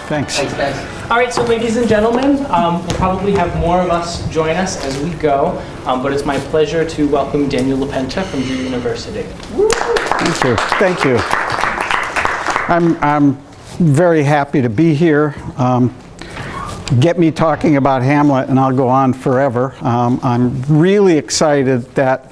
Thanks. Thanks, guys. All right, so ladies and gentlemen, we'll probably have more of us join us as we go, but it's my pleasure to welcome Daniel LaPenta from Drew University. Thank you. Thank you. I'm very happy to be here. Get me talking about Hamlet and I'll go on forever. I'm really excited that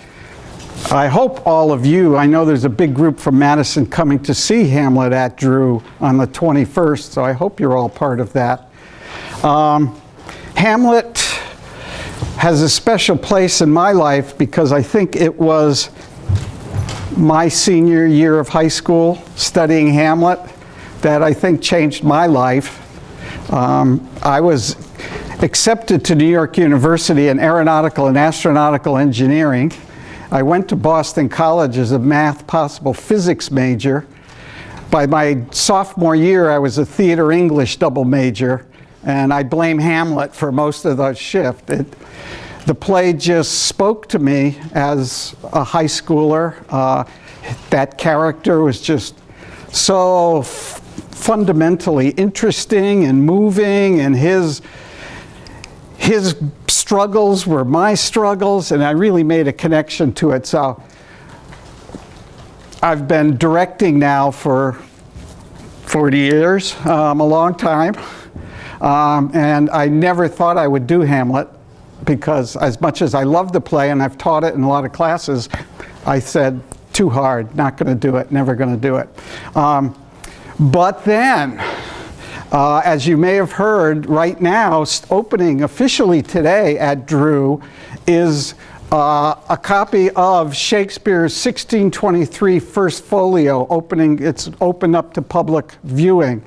I hope all of you, I know there's a big group from Madison coming to see Hamlet at Drew on the 21st, so I hope you're all part of that. Hamlet has a special place in my life because I think it was my senior year of high school studying Hamlet that I think changed my life. I was accepted to New York University in aeronautical and astronautical engineering. I went to Boston College as a math, possible physics major. By my sophomore year, I was a theater English double major, and I blame Hamlet for most of the shift. The play just spoke to me as a high schooler. That character was just so fundamentally interesting and moving, and his struggles were my struggles, and I really made a connection to it. So I've been directing now for 40 years, a long time, and I never thought I would do Hamlet because as much as I love the play and I've taught it in a lot of classes, I said, too hard, not going to do it, never going to do it. But then, as you may have heard, right now, opening officially today at Drew is a copy of Shakespeare's 1623 First Folio. It's opened up to public viewing.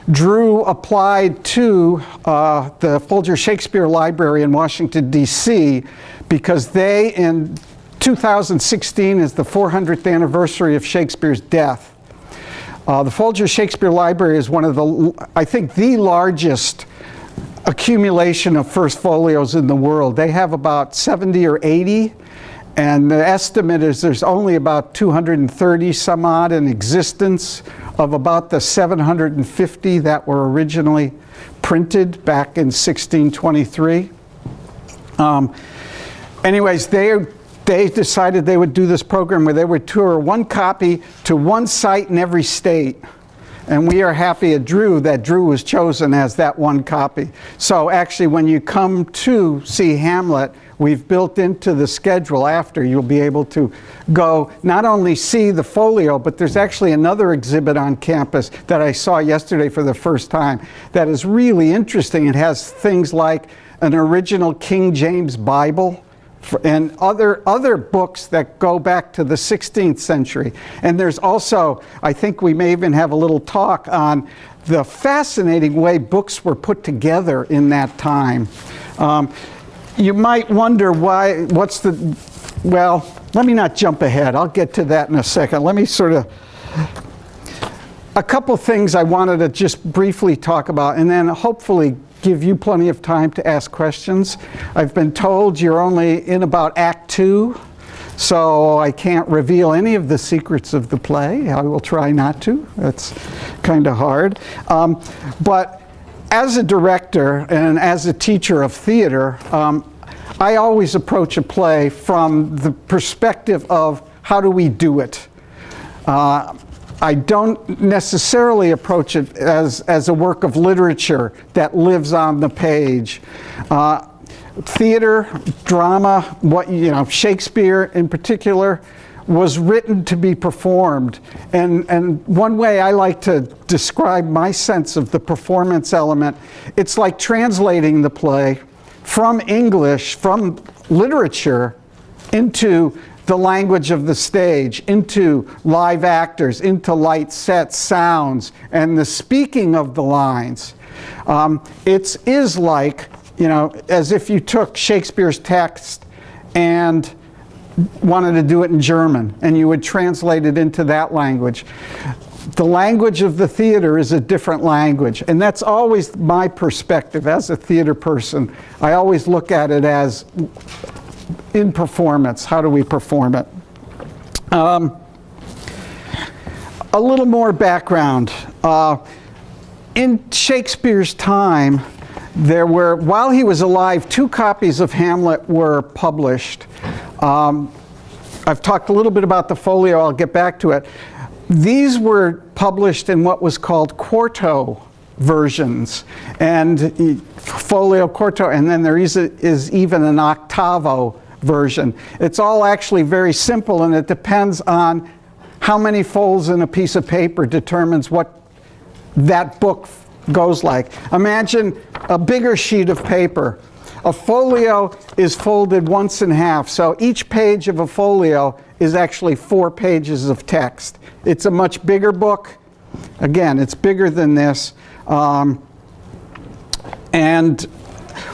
Drew applied to the Folger Shakespeare Library in Washington, D.C. because they, in 2016, is the 400th anniversary of Shakespeare's death. The Folger Shakespeare Library is one of the, I think, the largest accumulation of first folios in the world. They have about 70 or 80, and the estimate is there's only about 230 some odd in existence of about the 750 that were originally printed back in 1623. Anyways, they decided they would do this program where they would tour one copy to one site in every state. And we are happy at Drew that Drew was chosen as that one copy. So actually, when you come to see Hamlet, we've built into the schedule after, you'll be able to go not only see the folio, but there's actually another exhibit on campus that I saw yesterday for the first time that is really interesting. It has things like an original King James Bible, and other books that go back to the 16th century. And there's also, I think we may even have a little talk on the fascinating way books were put together in that time. You might wonder why, well, let me not jump ahead. I'll get to that in a second. Let me a couple things I wanted to just briefly talk about, and then hopefully give you plenty of time to ask questions. I've been told you're only in about Act 2, so I can't reveal any of the secrets of the play. I will try not to. That's kind of hard. But as a director and as a teacher of theater, I always approach a play from the perspective of how do we do it. I don't necessarily approach it as a work of literature that lives on the page. Theater, drama, Shakespeare in particular, was written to be performed. And one way I like to describe my sense of the performance element, it's like translating the play from English, from literature, into the language of the stage, into live actors, into light sets, sounds, and the speaking of the lines. It is like, as if you took Shakespeare's text and wanted to do it in German, and you would translate it into that language. The language of the theater is a different language, and that's always my perspective as a theater person. I always look at it as in performance. How do we perform it? A little more background. In Shakespeare's time, there were, while he was alive, 2 copies of Hamlet were published. I've talked a little bit about the Folio, I'll get back to it. These were published in what was called quarto versions, and Folio, quarto, and then there is even an octavo version. It's all actually very simple, and it depends on how many folds in a piece of paper determines what that book goes like. Imagine a bigger sheet of paper. A folio is folded once in half, so each page of a folio is actually 4 pages of text. It's a much bigger book. Again, it's bigger than this. And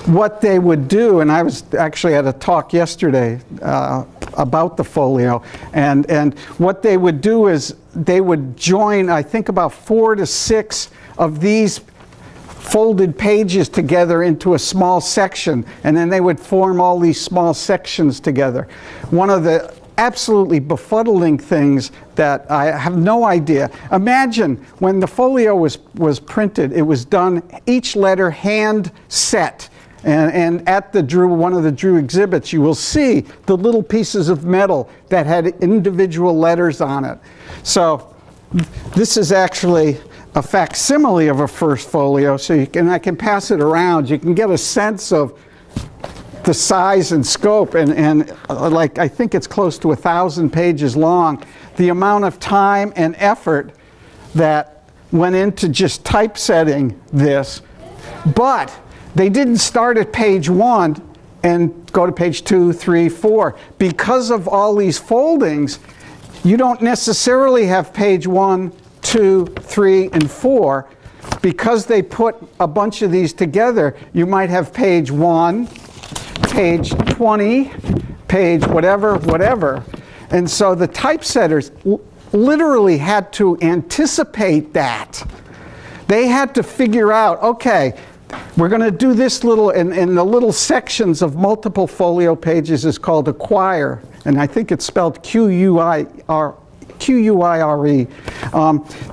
what they would do, and I was actually at a talk yesterday about the folio, and what they would do is they would join, I think, about 4 to 6 of these folded pages together into a small section, and then they would form all these small sections together. One of the absolutely befuddling things that I have no idea. Imagine when the folio was printed, it was done, each letter hand set. And at the one of the Drew exhibits, you will see the little pieces of metal that had individual letters on it. So this is actually a facsimile of a first folio, so I can pass it around. You can get a sense of the size and scope, and like I think it's close to 1,000 pages long. The amount of time and effort that went into just typesetting this, but they didn't start at page 1 and go to page 2, 3, 4. Because of all these foldings, you don't necessarily have page 1, 2, 3, and 4. Because they put a bunch of these together, you might have page 1, page 20, page whatever. And so the typesetters literally had to anticipate that. They had to figure out, okay, we're going to do this little, and the little sections of multiple folio pages is called a quire, and I think it's spelled Q-U-I-R-E.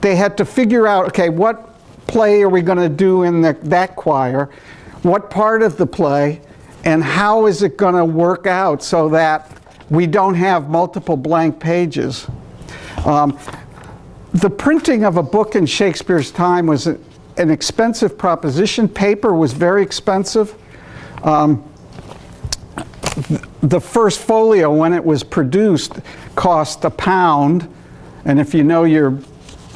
They had to figure out, okay, what play are we going to do in that quire, what part of the play, and how is it going to work out so that we don't have multiple blank pages. The printing of a book in Shakespeare's time was an expensive proposition. Paper was very expensive. The first folio, when it was produced, cost £1. And if you know your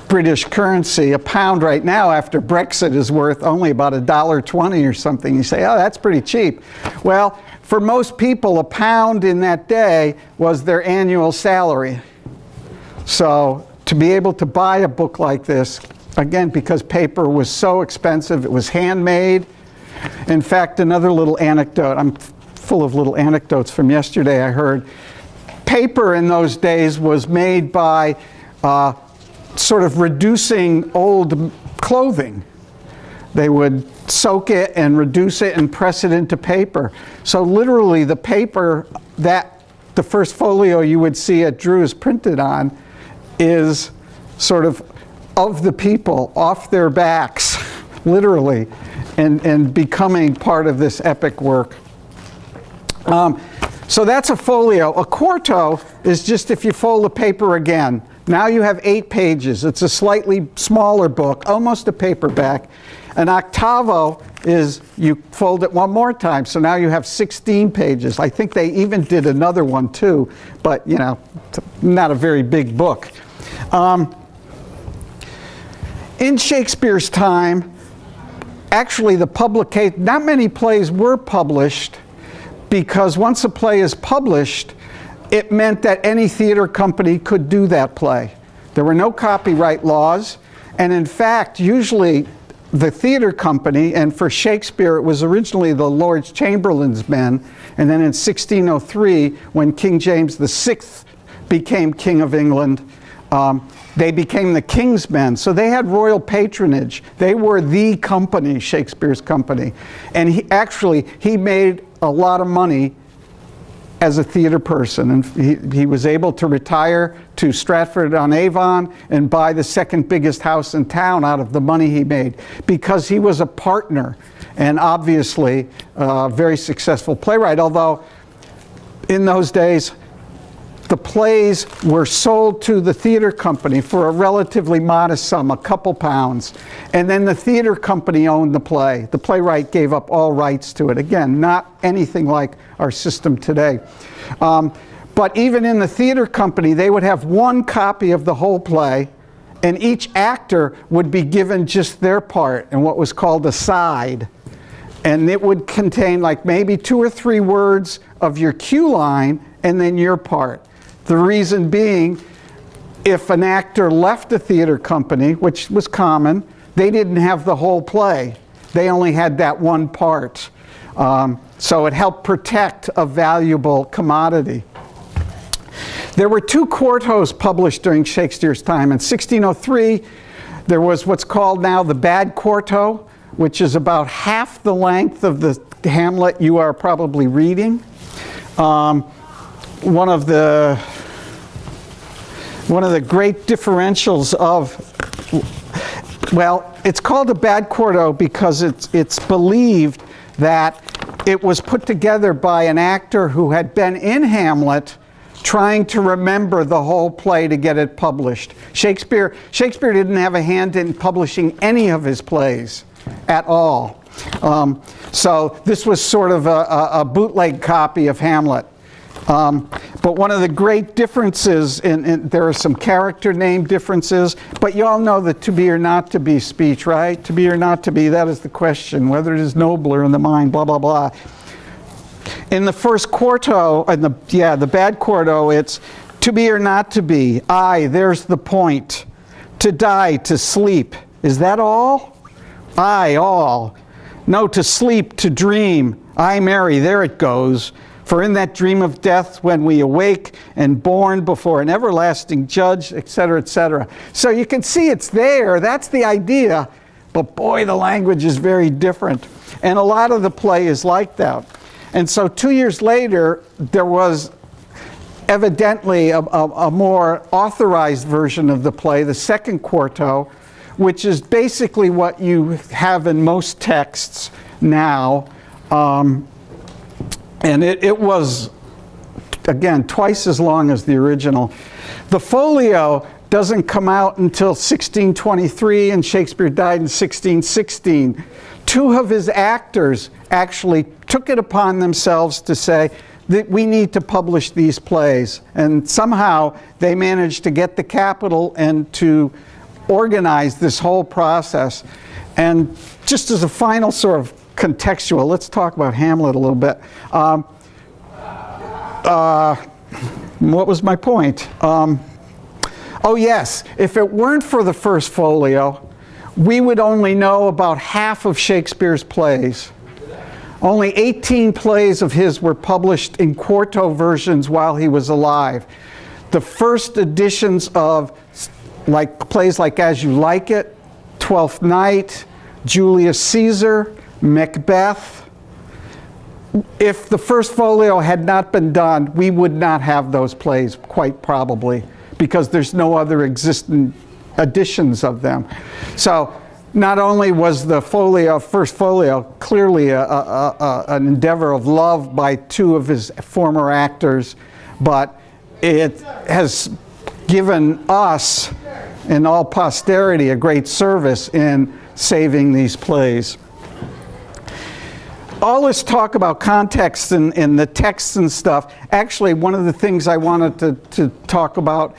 British currency, £1 right now after Brexit is worth only about $1.20 or something. You say, oh, that's pretty cheap. Well, for most people, £1 in that day was their annual salary. So to be able to buy a book like this, again, because paper was so expensive, it was handmade. In fact, another little anecdote, I'm full of little anecdotes from yesterday I heard. Paper in those days was made by sort of reducing old clothing. They would soak it and reduce it and press it into paper. So literally the paper that the first folio you would see at Drew is printed on is sort of the people, off their backs, literally, and becoming part of this epic work. So that's a folio. A quarto is just if you fold the paper again. Now you have 8 pages. It's a slightly smaller book, almost a paperback. An octavo is you fold it one more time, so now you have 16 pages. I think they even did another one too, but you know, not a very big book. In Shakespeare's time, actually not many plays were published, because once a play is published, it meant that any theater company could do that play. There were no copyright laws, and in fact, usually the theater company, and for Shakespeare it was originally the Lord Chamberlain's men, and then in 1603, when King James VI became King of England, they became the King's men. So they had royal patronage. They were the company, Shakespeare's Company. And he made a lot of money as a theater person. And he was able to retire to Stratford-on-Avon and buy the second biggest house in town out of the money he made, because he was a partner and obviously a very successful playwright. Although in those days, the plays were sold to the theater company for a relatively modest sum, a couple pounds. And then the theater company owned the play. The playwright gave up all rights to it. Again, not anything like our system today. But even in the theater company, they would have one copy of the whole play, and each actor would be given just their part in what was called a side. And it would contain like maybe 2 or 3 words of your cue line and then your part. The reason being, if an actor left a theater company, which was common, they didn't have the whole play. They only had that one part. So it helped protect a valuable commodity. There were 2 quartos published during Shakespeare's time. In 1603, there was what's called now the bad quarto, which is about half the length of the Hamlet you are probably reading. One of the great differentials of, well, it's called a bad quarto because it's believed that it was put together by an actor who had been in Hamlet trying to remember the whole play to get it published. Shakespeare didn't have a hand in publishing any of his plays at all. So this was sort of a bootleg copy of Hamlet. But one of the great differences, there are some character name differences, but you all know the to be or not to be speech, right? To be or not to be, that is the question, whether it is nobler in the mind, blah, blah, blah. In the first quarto, the bad quarto, it's to be or not to be. Aye, there's the point. To die, to sleep. Is that all? Aye, all. No, to sleep, to dream. Aye, Mary, there it goes. For in that dream of death, when we awake and born before an everlasting judge, etc., etc. So you can see it's there. That's the idea. But boy, the language is very different. And a lot of the play is like that. And so 2 years later, there was evidently a more authorized version of the play, the second quarto, which is basically what you have in most texts now. And it was, again, twice as long as the original. The Folio doesn't come out until 1623, and Shakespeare died in 1616. 2 of his actors actually took it upon themselves to say that we need to publish these plays. And somehow they managed to get the capital and to organize this whole process. And just as a final sort of contextual, let's talk about Hamlet a little bit. What was my point? Oh yes, if it weren't for the first folio, we would only know about half of Shakespeare's plays. Only 18 plays of his were published in quarto versions while he was alive. The first editions of plays like As You Like It, Twelfth Night, Julius Caesar, Macbeth. If the first folio had not been done, we would not have those plays, quite probably, because there's no other existing editions of them. So not only was the first folio clearly an endeavor of love by 2 of his former actors, but it has given us and all posterity a great service in saving these plays. All this talk about context and the texts and stuff, actually one of the things I wanted to talk about,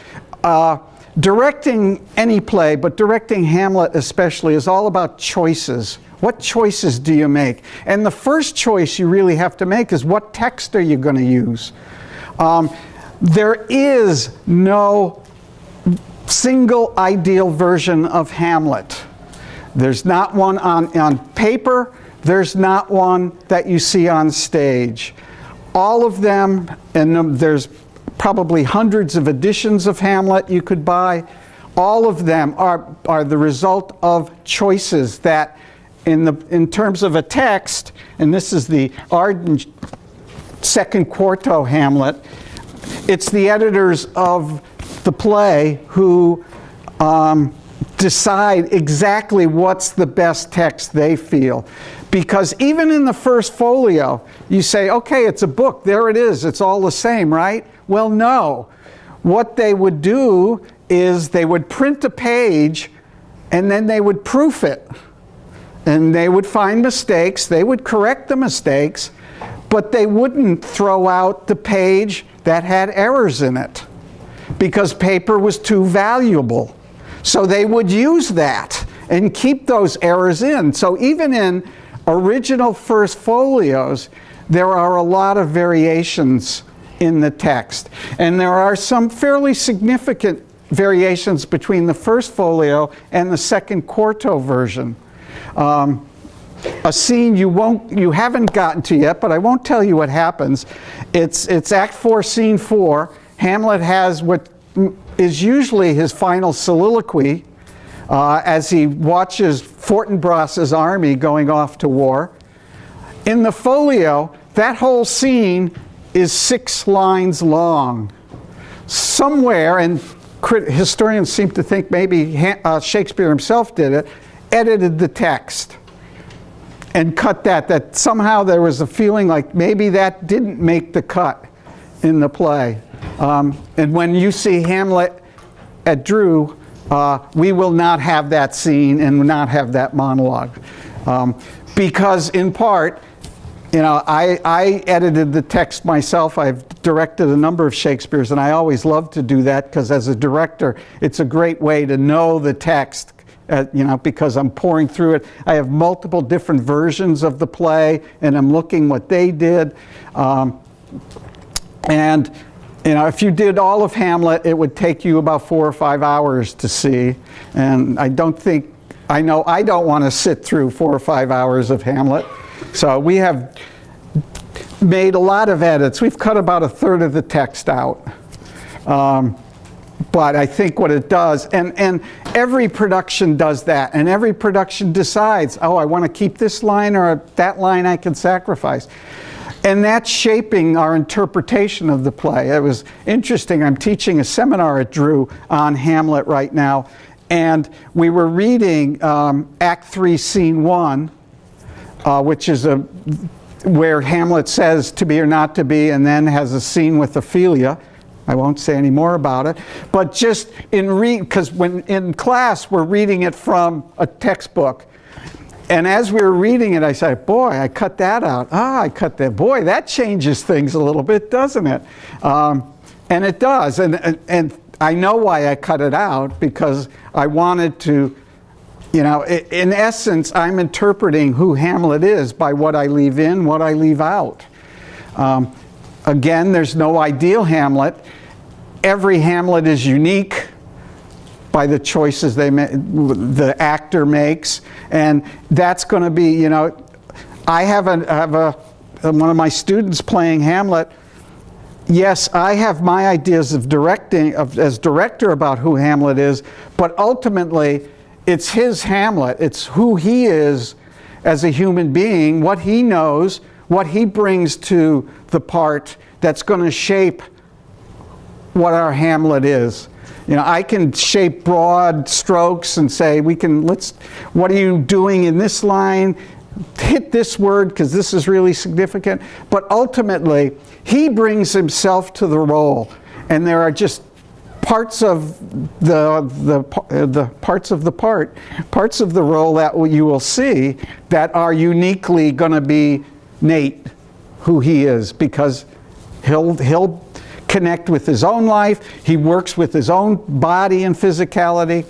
directing any play, but directing Hamlet especially, is all about choices. What choices do you make? And the first choice you really have to make is what text are you going to use? There is no single ideal version of Hamlet. There's not one on paper. There's not one that you see on stage. All of them, and there's probably hundreds of editions of Hamlet you could buy, all of them are the result of choices that in terms of a text, and this is the Arden second quarto Hamlet, it's the editors of the play who decide exactly what's the best text they feel. Because even in the first folio, you say, okay, it's a book, there it is, it's all the same, right? Well, no. What they would do is they would print a page and then they would proof it. And they would find mistakes, they would correct the mistakes, but they wouldn't throw out the page that had errors in it because paper was too valuable. So they would use that and keep those errors in. So even in original first folios, there are a lot of variations in the text. And there are some fairly significant variations between the first folio and the second quarto version. A scene you haven't gotten to yet, but I won't tell you what happens. It's Act 4, Scene 4. Hamlet has what is usually his final soliloquy as he watches Fortinbras's army going off to war. In the folio, that whole scene is 6 lines long. Somewhere, and historians seem to think maybe Shakespeare himself did it, edited the text and cut that somehow there was a feeling like maybe that didn't make the cut in the play. And when you see Hamlet at Drew, we will not have that scene and not have that monologue. Because in part, you know, I edited the text myself. I've directed a number of Shakespeare's, and I always love to do that because as a director, it's a great way to know the text, you know, because I'm pouring through it. I have multiple different versions of the play, and I'm looking what they did. And you know, if you did all of Hamlet, it would take you about 4 or 5 hours to see. And I don't want to sit through 4 or 5 hours of Hamlet. So we have made a lot of edits. We've cut about 1/3 of the text out. But I think what it does, and every production does that, and every production decides, oh, I want to keep this line or that line I can sacrifice. And that's shaping our interpretation of the play. It was interesting. I'm teaching a seminar at Drew on Hamlet right now, and we were reading Act 3, Scene 1, which is where Hamlet says to be or not to be, and then has a scene with Ophelia. I won't say any more about it, but just because when in class we're reading it from a textbook. And as we were reading it, I said, boy, I cut that out. I cut that. Boy, that changes things a little bit, doesn't it? And it does. And I know why I cut it out, because I wanted to, you know, in essence, I'm interpreting who Hamlet is by what I leave in, what I leave out. Again, there's no ideal Hamlet. Every Hamlet is unique by the choices the actor makes, and that's going to be, you know, I have one of my students playing Hamlet. Yes, I have my ideas of directing, as director, about who Hamlet is, but ultimately, it's his Hamlet. It's who he is as a human being, what he knows, what he brings to the part that's going to shape what our Hamlet is. You know, I can shape broad strokes and say, what are you doing in this line? Hit this word because this is really significant. But ultimately, he brings himself to the role. And there are just parts of parts of the role that you will see that are uniquely going to be Nate, who he is, because he'll connect with his own life. He works with his own body and physicality.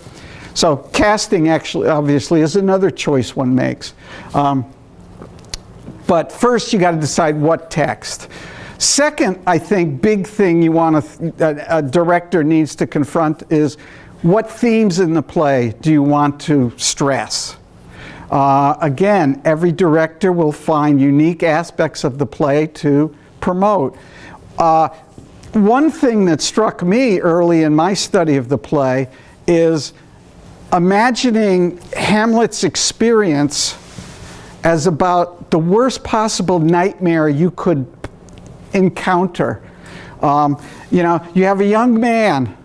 So casting actually, obviously, is another choice one makes. But first, you got to decide what text. Second, I think, big thing a director needs to confront is what themes in the play do you want to stress? Again, every director will find unique aspects of the play to promote. One thing that struck me early in my study of the play is imagining Hamlet's experience as about the worst possible nightmare you could encounter. You know, you have a young man,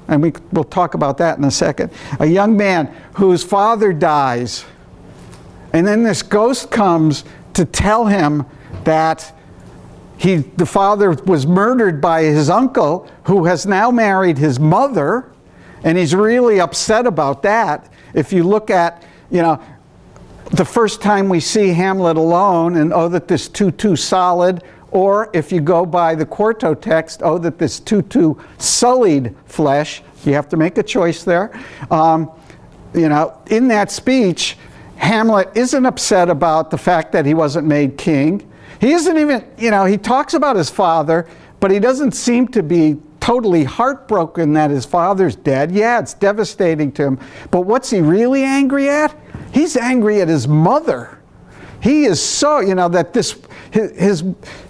and we'll talk about that in a second, a young man whose father dies, and then this ghost comes to tell him that the father was murdered by his uncle, who has now married his mother, and he's really upset about that. If you look at, you know, the first time we see Hamlet alone, and oh, that this too solid, or if you go by the quarto text, oh, that this too sullied flesh, you have to make a choice there. You know, in that speech, Hamlet isn't upset about the fact that he wasn't made king. He isn't even, you know, he talks about his father, but he doesn't seem to be totally heartbroken that his father's dead. Yeah, it's devastating to him. But what's he really angry at? He's angry at his mother. He is so, you know, that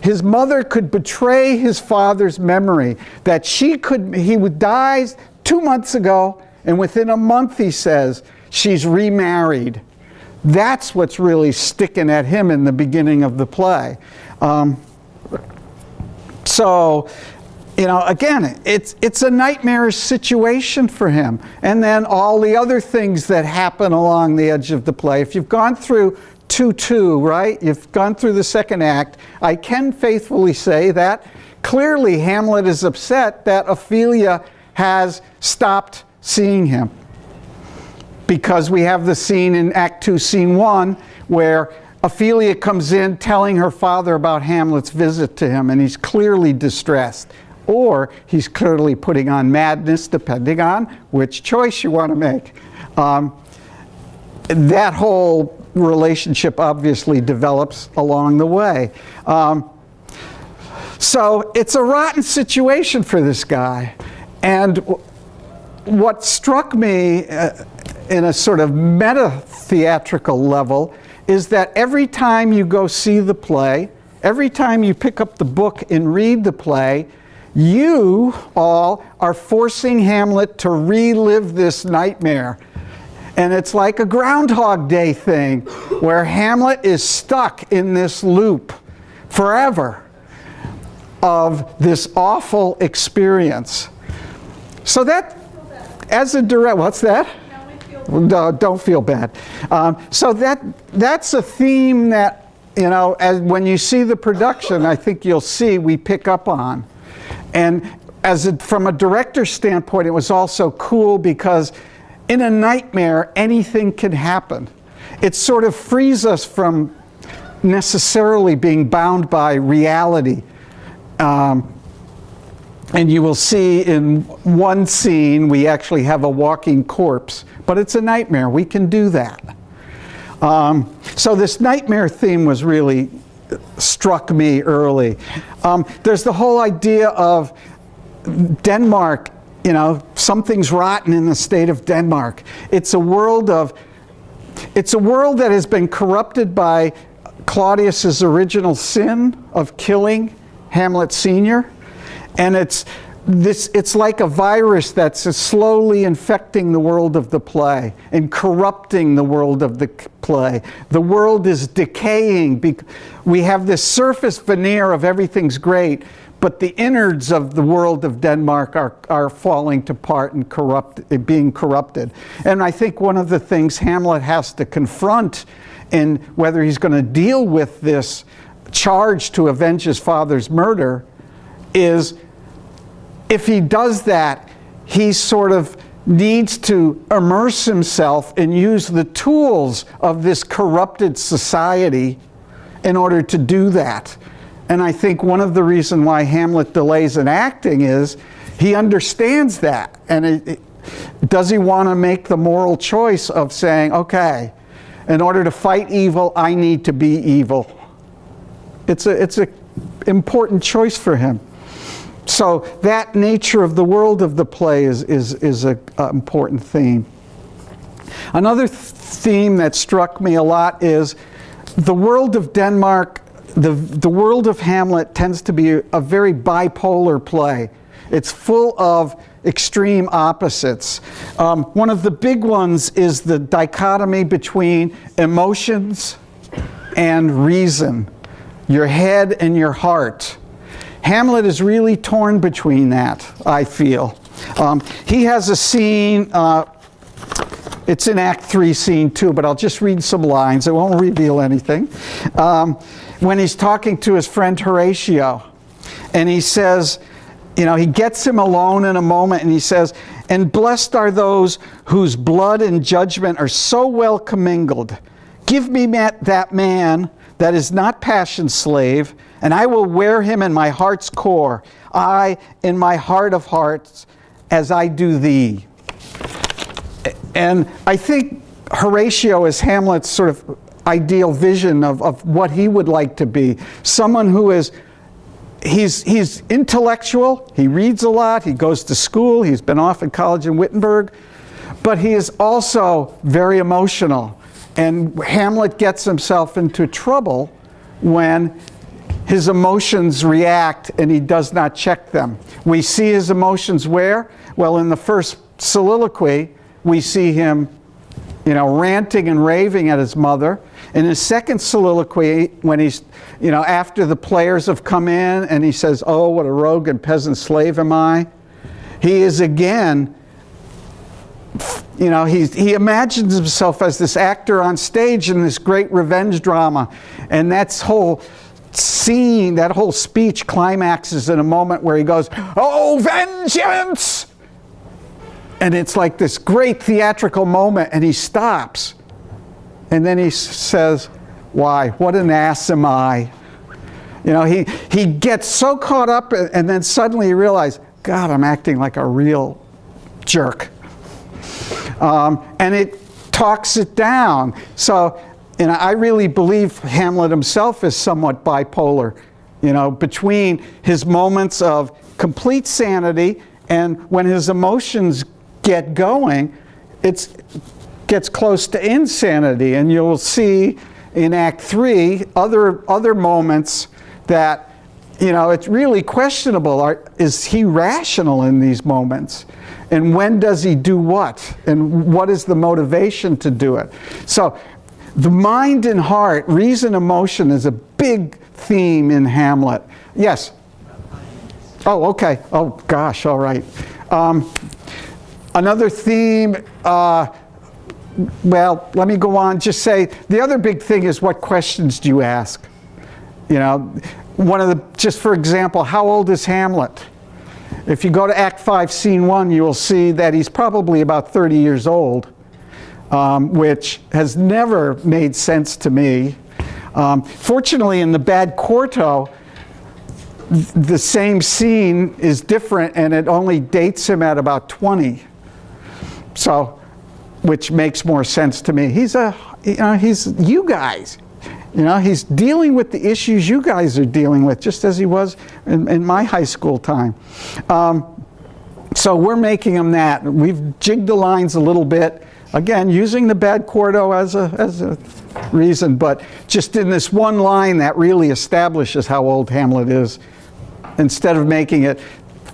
his mother could betray his father's memory, that he died 2 months ago, and within a month, he says, she's remarried. That's what's really sticking at him in the beginning of the play. So, you know, again, it's a nightmarish situation for him. And then all the other things that happen along the edge of the play. If you've gone through 2-2, right? You've gone through the second act. I can faithfully say that clearly Hamlet is upset that Ophelia has stopped seeing him. Because we have the scene in Act 2, Scene 1, where Ophelia comes in telling her father about Hamlet's visit to him, and he's clearly distressed. Or he's clearly putting on madness, depending on which choice you want to make. That whole relationship obviously develops along the way. So it's a rotten situation for this guy. And what struck me in a sort of meta-theatrical level is that every time you go see the play, every time you pick up the book and read the play, you all are forcing Hamlet to relive this nightmare. And it's like a Groundhog Day thing, where Hamlet is stuck in this loop forever of this awful experience. So that, as a direct, what's that? No, don't feel bad. So that's a theme that, you know, as when you see the production, I think you'll see we pick up on. And from a director's standpoint, it was also cool because in a nightmare, anything can happen. It sort of frees us from necessarily being bound by reality. And you will see in one scene, we actually have a walking corpse, but it's a nightmare. We can do that. So this nightmare theme was really struck me early. There's the whole idea of Denmark, you know, something's rotten in the state of Denmark. It's a world that has been corrupted by Claudius's original sin of killing Hamlet Sr. And it's like a virus that's slowly infecting the world of the play and corrupting the world of the play. The world is decaying. We have this surface veneer of everything's great, but the innards of the world of Denmark are falling apart and being corrupted. And I think one of the things Hamlet has to confront in whether he's going to deal with this charge to avenge his father's murder is, if he does that, he sort of needs to immerse himself and use the tools of this corrupted society in order to do that. And I think one of the reasons why Hamlet delays in acting is he understands that. And does he want to make the moral choice of saying, okay, in order to fight evil, I need to be evil? It's an important choice for him. So that nature of the world of the play is an important theme. Another theme that struck me a lot is the world of Denmark. The world of Hamlet tends to be a very bipolar play. It's full of extreme opposites. One of the big ones is the dichotomy between emotions and reason, your head and your heart. Hamlet is really torn between that, I feel. He has a scene, it's in Act 3, Scene 2, but I'll just read some lines. It won't reveal anything. When he's talking to his friend Horatio, and he says, you know, he gets him alone in a moment, and he says, "And blessed are those whose blood and judgment are so well commingled. Give me that man that is not passion's slave, and I will wear him in my heart's core, I in my heart of hearts, as I do thee." And I think Horatio is Hamlet's sort of ideal vision of what he would like to be. Someone who is, he's intellectual, he reads a lot, he goes to school, he's been off in college in Wittenberg, but he is also very emotional. And Hamlet gets himself into trouble when his emotions react and he does not check them. We see his emotions where? Well, in the first soliloquy, we see him, you know, ranting and raving at his mother. In his second soliloquy, when he's, you know, after the players have come in and he says, "Oh, what a rogue and peasant slave am I," he is again, you know, he imagines himself as this actor on stage in this great revenge drama. And that whole scene, that whole speech climaxes in a moment where he goes, "Oh, vengeance!" And it's like this great theatrical moment, and he stops. And then he says, "Why, what an ass am I?" You know, he gets so caught up, and then suddenly he realizes, God, I'm acting like a real jerk. And it talks it down. So, you know, I really believe Hamlet himself is somewhat bipolar, you know, between his moments of complete sanity and when his emotions get going, it gets close to insanity. And you'll see in Act 3 other moments that, you know, it's really questionable. Is he rational in these moments? And when does he do what? And what is the motivation to do it? So the mind and heart, reason, emotion is a big theme in Hamlet. Yes? Oh, okay. Oh, gosh, all right. Another theme, well, let me go on, just say, the other big thing is what questions do you ask? You know, just for example, how old is Hamlet? If you go to Act 5, Scene 1, you will see that he's probably about 30 years old, which has never made sense to me. Fortunately, in the bad quarto, the same scene is different, and it only dates him at about 20. So, which makes more sense to me. He's you guys. You know, he's dealing with the issues you guys are dealing with, just as he was in my high school time. So we're making him that. We've jigged the lines a little bit. Again, using the bad quarto as a reason, but just in this one line that really establishes how old Hamlet is. Instead of making it,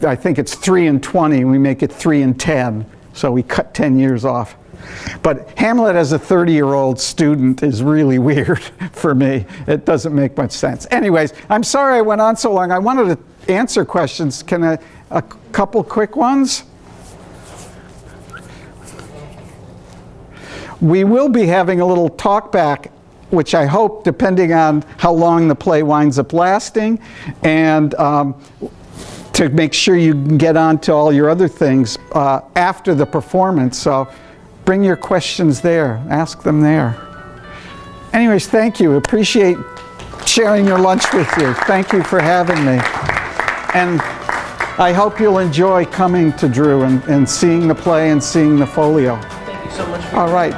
I think it's 3 and 20, we make it 3 and 10. So we cut 10 years off. But Hamlet as a 30-year-old student is really weird for me. It doesn't make much sense. Anyways, I'm sorry I went on so long. I wanted to answer questions. Can a couple quick ones? We will be having a little talkback, which I hope, depending on how long the play winds up lasting, and to make sure you can get on to all your other things after the performance. So bring your questions there. Ask them there. Anyways, thank you. Appreciate sharing your lunch with you. Thank you for having me. And I hope you'll enjoy coming to Drew and seeing the play and seeing the folio. Thank you so much. All right.